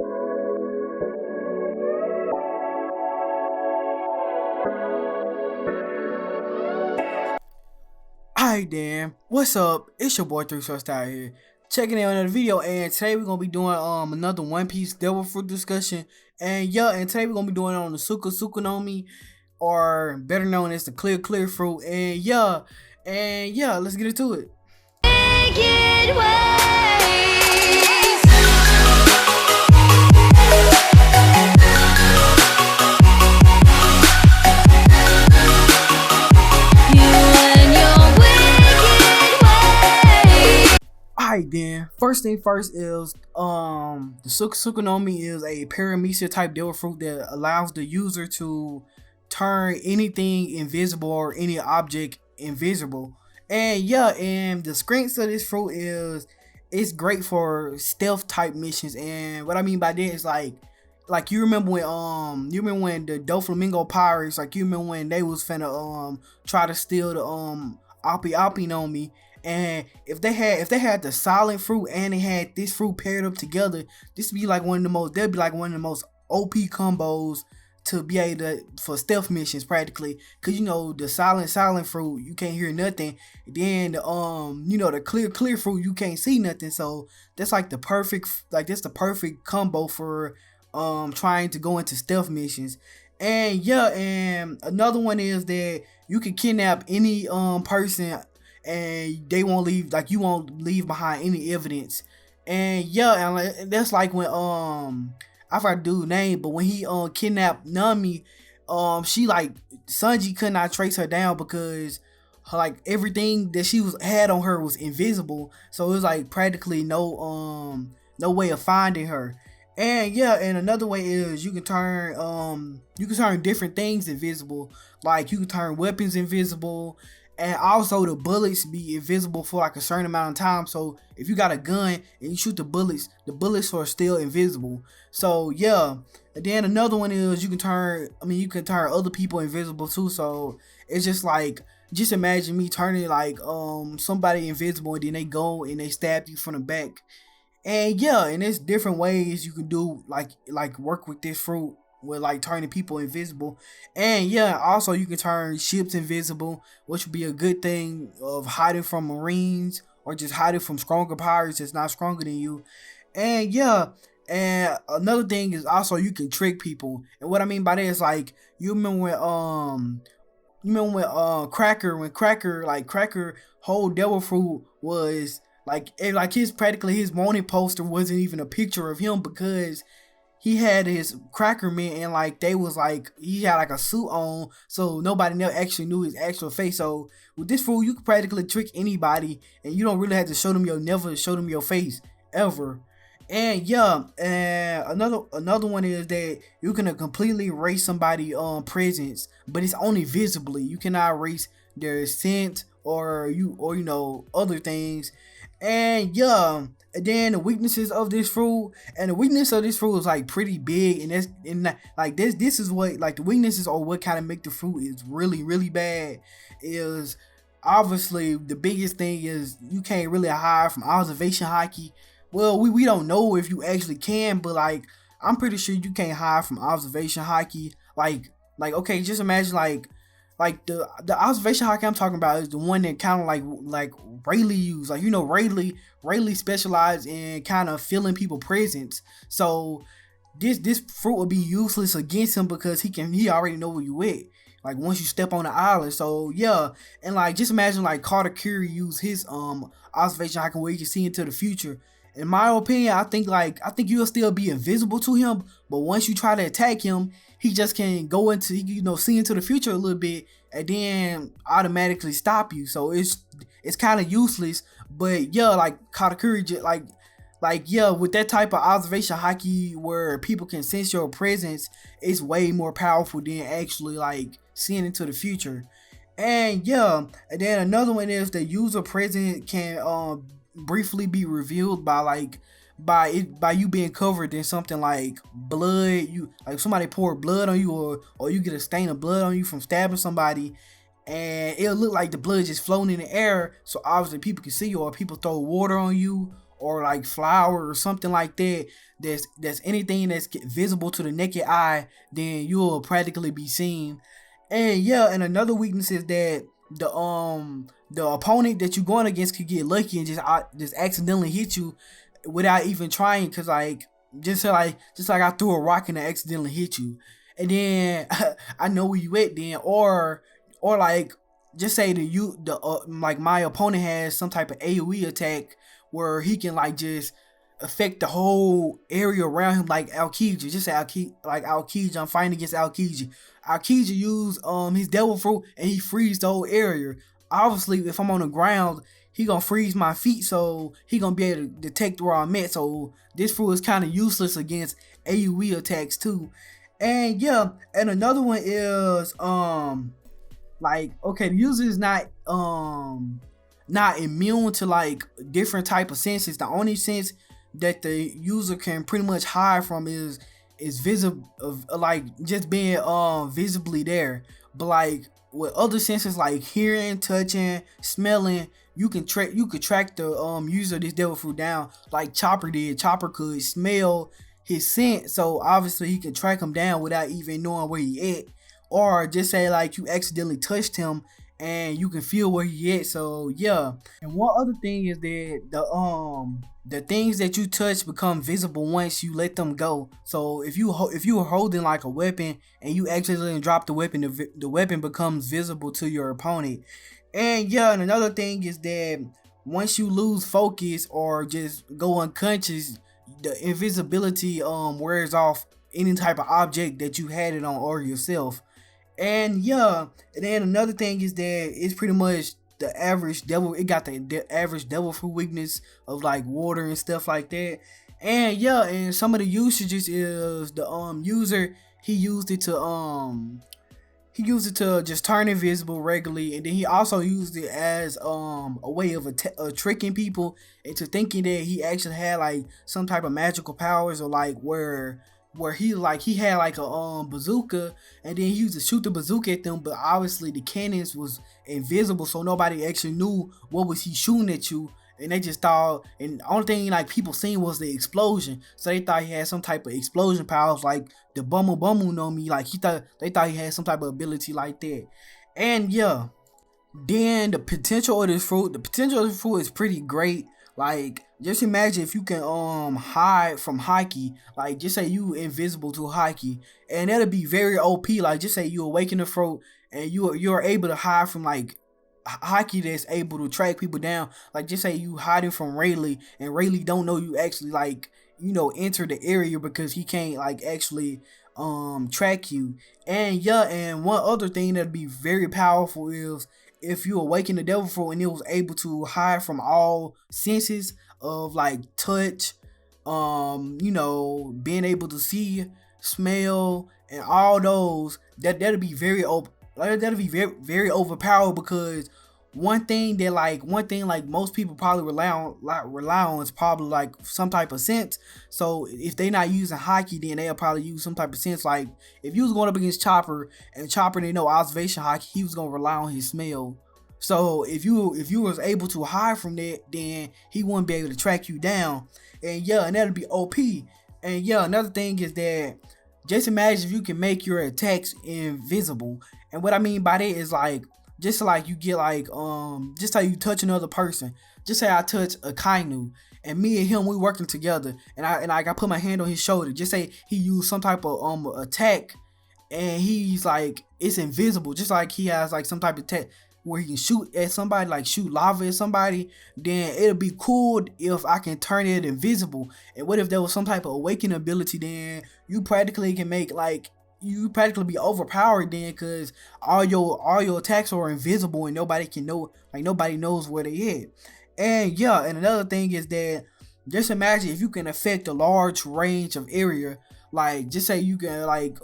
Hi Dan, what's up? It's your boy 3 Style here, checking in on another video, and today we're gonna be doing another One Piece Devil Fruit discussion, and today we're gonna be doing it on the Suke Suke no Mi, or better known as the Clear Fruit, and let's get into it. Alright then, first thing first is the Suke Suke no Mi is a paramecia type devil fruit that allows the user to turn anything invisible or any object invisible. And the strengths of this fruit is it's great for stealth type missions. And what I mean by that is like you remember when the Doflamingo pirates, like you remember when they was finna try to steal the Oppie no Mi. And if they had the silent fruit and they had this fruit paired up together, this would be like one of the most OP combos to be able to for stealth missions practically. Cause you know the silent fruit, you can't hear nothing. Then the clear fruit, you can't see nothing. So that's like the perfect combo for trying to go into stealth missions. And and another one is that you can kidnap any person and they won't leave, like you won't leave behind any evidence. And that's like when I forgot the dude's name, but when he kidnapped Nami, she like Sanji could not trace her down because like everything that she had on her was invisible, so it was like practically no way of finding her. And and another way is you can turn different things invisible, like you can turn weapons invisible, and also the bullets be invisible for like a certain amount of time. So if you got a gun and you shoot the bullets are still invisible. So and then another one is you can turn other people invisible too. So it's just like, just imagine me turning like somebody invisible and then they go and they stab you from the back. And and there's different ways you can do like work with this fruit with like turning people invisible. And also you can turn ships invisible, which would be a good thing of hiding from marines or just hiding from stronger pirates that's not stronger than you. And and another thing is also you can trick people. And what I mean by that is like, you remember when Cracker whole devil fruit was like his wanted poster wasn't even a picture of him, because he had his Cracker men and like they was like he had like a suit on, so nobody never actually knew his actual face. So with this fruit you can practically trick anybody and you don't really have to show them your face ever. And and another one is that you can completely erase somebody presence, but it's only visibly. You cannot erase their scent or other things. And and then the weaknesses of this fruit, and the weakness of this fruit is like pretty big, and this is what like the weaknesses, or what kind of make the fruit is really bad, is obviously the biggest thing is you can't really hide from observation haki. Well, we don't know if you actually can, but like I'm pretty sure you can't hide from observation haki. Like okay, just imagine like the observation haki I'm talking about is the one that kind of like Rayleigh used. Like Rayleigh specialized in kind of feeling people presence. So this fruit would be useless against him because he already know where you at, like once you step on the island. So and like just imagine like Carter Curry use his observation haki where you can see into the future. In my opinion, I think you'll still be invisible to him, but once you try to attack him, he just can go into see into the future a little bit and then automatically stop you. So it's kind of useless. But like Katakuri, with that type of observation haki where people can sense your presence, it's way more powerful than actually like seeing into the future. And and then another one is the user presence can briefly be revealed by you being covered in something like blood. You like somebody pour blood on you, or you get a stain of blood on you from stabbing somebody, and it'll look like the blood just floating in the air, so obviously people can see you. Or people throw water on you, or like flower or something like that, that's anything that's visible to the naked eye, then you'll practically be seen. And yeah, and another weakness is that the opponent that you're going against could get lucky and just accidentally hit you without even trying, cause like just like I threw a rock and I accidentally hit you, and then I know where you at then, or like just say like my opponent has some type of AoE attack where he can like just affect the whole area around him, like Aokiji. Just say Aokiji. I'm fighting against Aokiji. Aokiji use his devil fruit and he frees the whole area. Obviously, if I'm on the ground, he gonna freeze my feet, so he gonna be able to detect where I'm at. So this fruit is kind of useless against AoE attacks too. And yeah, and another one is like, okay, the user is not immune to like different type of senses. The only sense that the user can pretty much hide from is visible, like just being visibly there. But like with other senses like hearing, touching, smelling, you could track the user of this devil fruit down like Chopper did. Chopper could smell his scent, so obviously he can track him down without even knowing where he at. Or just say like you accidentally touched him and you can feel where he at. So yeah. And one other thing is that the things that you touch become visible once you let them go. So if you are holding like a weapon and you accidentally drop the weapon, the weapon becomes visible to your opponent. And yeah, and another thing is that once you lose focus or just go unconscious, the invisibility wears off any type of object that you had it on or yourself. And yeah, and then another thing is that it's pretty much the average devil. It got the average devil fruit weakness of like water and stuff like that. And yeah, and some of the usages is the user he used it to just turn invisible regularly, and then he also used it as a way of tricking people into thinking that he actually had like some type of magical powers, or like where he had like a bazooka, and then he used to shoot the bazooka at them, but obviously the cannons was invisible, so nobody actually knew what was he shooting at you, and they just thought, and the only thing like people seen was the explosion, so they thought he had some type of explosion powers like the Bumble no Mi, like they thought he had some type of ability like that. And yeah, then the potential of this fruit is pretty great. Like, just imagine if you can hide from Haki. Like, just say you invisible to Haki, and that'll be very OP. Like, just say you awaken the fruit and you're able to hide from like Haki that's able to track people down. Like, just say you hiding from Rayleigh and Rayleigh don't know you actually like, you know, enter the area because he can't like actually track you. And yeah, and one other thing that'd be very powerful is if you awaken the devil fruit and it was able to hide from all senses of like touch, you know, being able to see, smell, and all those, that'll be very very overpowered, because one thing like most people probably rely on is probably like some type of sense. So if they not using Haki, then they'll probably use some type of sense. Like if you was going up against Chopper and Chopper didn't know observation Haki, he was gonna rely on his smell. So if you was able to hide from that, then he wouldn't be able to track you down. And yeah, and that'll be OP. And yeah, another thing is that just imagine if you can make your attacks invisible. And what I mean by that is like, just like you get like just like you touch another person. Just say I touch a Kainu and me and him, we working together, and I put my hand on his shoulder. Just say he used some type of attack and he's like, it's invisible, just like he has like some type of attack where he can shoot at somebody, like shoot lava at somebody. Then it'll be cool if I can turn it invisible. And what if there was some type of awakening ability? Then you practically can make like, you practically be overpowered then, because all your attacks are invisible and nobody can know, like nobody knows where they at. And yeah, and another thing is that just imagine if you can affect a large range of area. Like just say you can like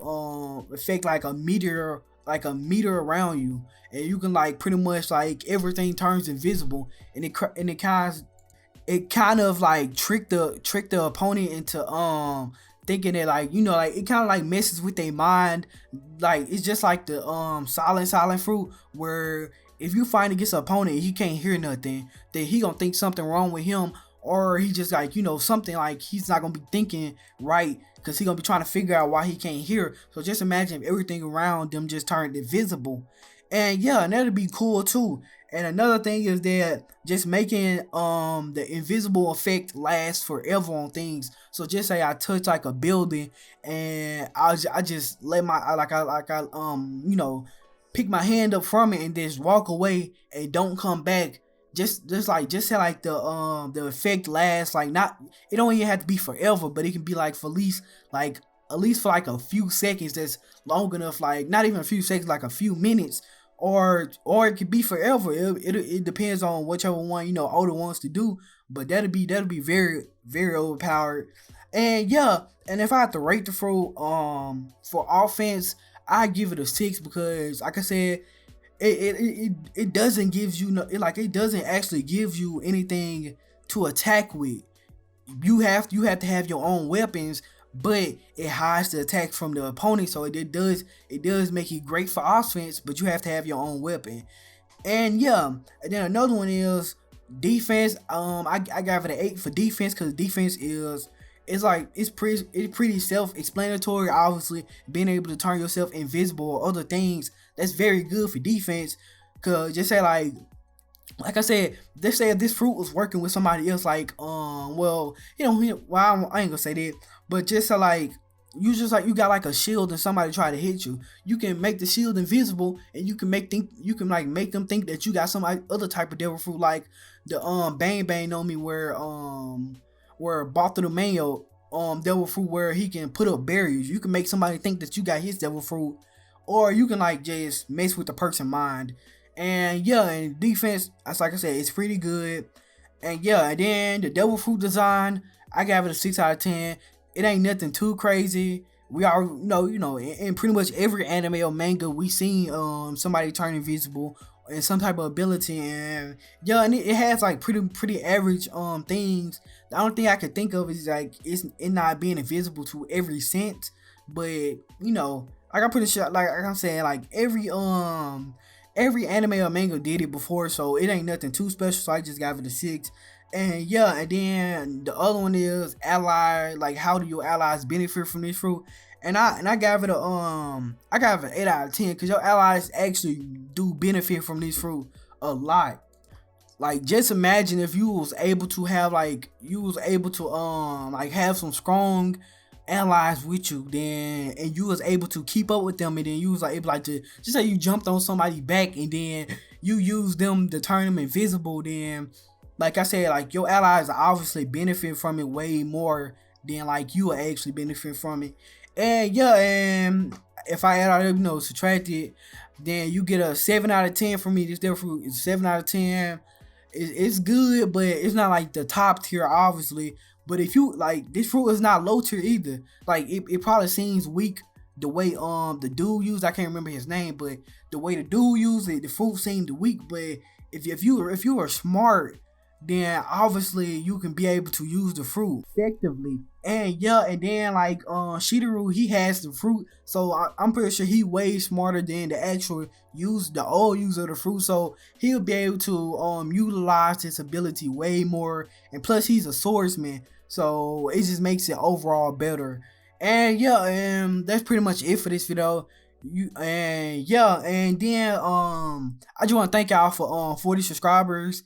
affect like a meter around you, and you can like pretty much like everything turns invisible, and it kind of like trick the opponent into thinking that like, you know, like it kind of like messes with their mind. Like it's just like the silent fruit, where if you find against an opponent and he can't hear nothing, then he gonna think something wrong with him, or he just like, something like he's not gonna be thinking right because he's gonna be trying to figure out why he can't hear. So just imagine if everything around them just turned invisible. And yeah, and that'd be cool too. And another thing is that just making the invisible effect last forever on things. So just say I touch like a building and I just let my pick my hand up from it and just walk away and don't come back. Just say like the effect lasts like, not, it don't even have to be forever, but it can be like for at least for like a few seconds. That's long enough, like not even a few seconds, like a few minutes, or it could be forever. It depends on whichever one Oda wants to do, but that'll be very, very overpowered. And yeah, and if I have to rate the fruit for offense, I give it a 6 because like I said, it doesn't give you it doesn't actually give you anything to attack with. You have to have your own weapons, but it hides the attack from the opponent, so it does make it great for offense, but you have to have your own weapon. And yeah, and then another one is defense. I gave it an 8 for defense because defense is it's pretty self-explanatory. Obviously, being able to turn yourself invisible or other things, that's very good for defense. Cause just say like I said, let's say if this fruit was working with somebody else, like I ain't gonna say that, but just so like you got like a shield and somebody try to hit you, you can make the shield invisible and you can make them think that you got some other type of devil fruit, like the Bang Bang on me where Bartholomew devil fruit, where he can put up barriers. You can make somebody think that you got his devil fruit, or you can like just mess with the person's mind. And yeah, and defense, as like I said, it's pretty good. And yeah, and then the devil fruit design, I gave it a 6 out of 10. It ain't nothing too crazy. We all know, in pretty much every anime or manga, we seen somebody turn invisible and some type of ability. And yeah, and it has like pretty average things. The only thing I could think of is like it not being invisible to every sense. But like I'm pretty sure, like I'm saying, like every anime or manga did it before, so it ain't nothing too special. So I just gave it a 6. And yeah, and then the other one is ally. Like, how do your allies benefit from this fruit? And I gave it a 8 out of 10 because your allies actually do benefit from this fruit a lot. Like, just imagine if you was able to have have some strong allies with you, then, and you was able to keep up with them, and then you was able to just say you jumped on somebody back and then you used them to turn them invisible, then like I said, like your allies obviously benefit from it way more than like you are actually benefit from it. And yeah, and if I add all subtract it, then you get a 7 out of 10 for me. This therefore is 7 out of 10. It's good, but it's not like the top tier, obviously. But if you like, this fruit is not low tier either. Like it probably seems weak the way the dude used. I can't remember his name, but the way the dude used it, the fruit seemed weak. But if you are smart, then obviously you can be able to use the fruit effectively. And yeah, and then like Shidoru, he has the fruit, so I'm pretty sure he way smarter than the old user of the fruit, so he'll be able to utilize his ability way more. And plus he's a swordsman, so it just makes it overall better. And yeah, and that's pretty much it for this video. And then I just want to thank y'all for 40 subscribers.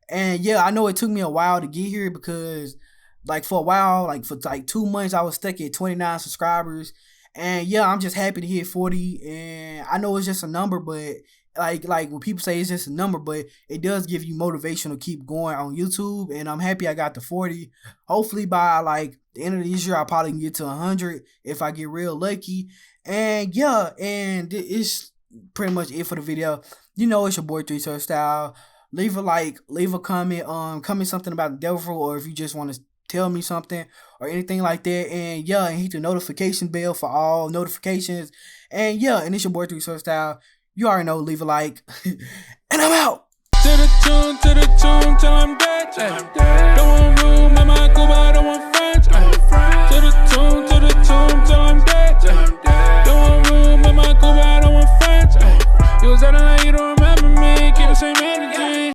And yeah, I know it took me a while to get here because like for a while, like for like 2 months, I was stuck at 29 subscribers. And yeah, I'm just happy to hit 40. And I know it's just a number, but like when people say it's just a number, but it does give you motivation to keep going on YouTube. And I'm happy I got to 40. Hopefully by like the end of this year, I'll probably get to 100 if I get real lucky. And yeah, and it's pretty much it for the video. It's your boy 3 Style. Leave a like, leave a comment, comment something about the devil fruit, or if you just want to tell me something or anything like that. And yeah, and hit the notification bell for all notifications. And yeah, and it's your boy 3 Style. You already know, leave a like. And I'm out. To the tune, till I'm dead.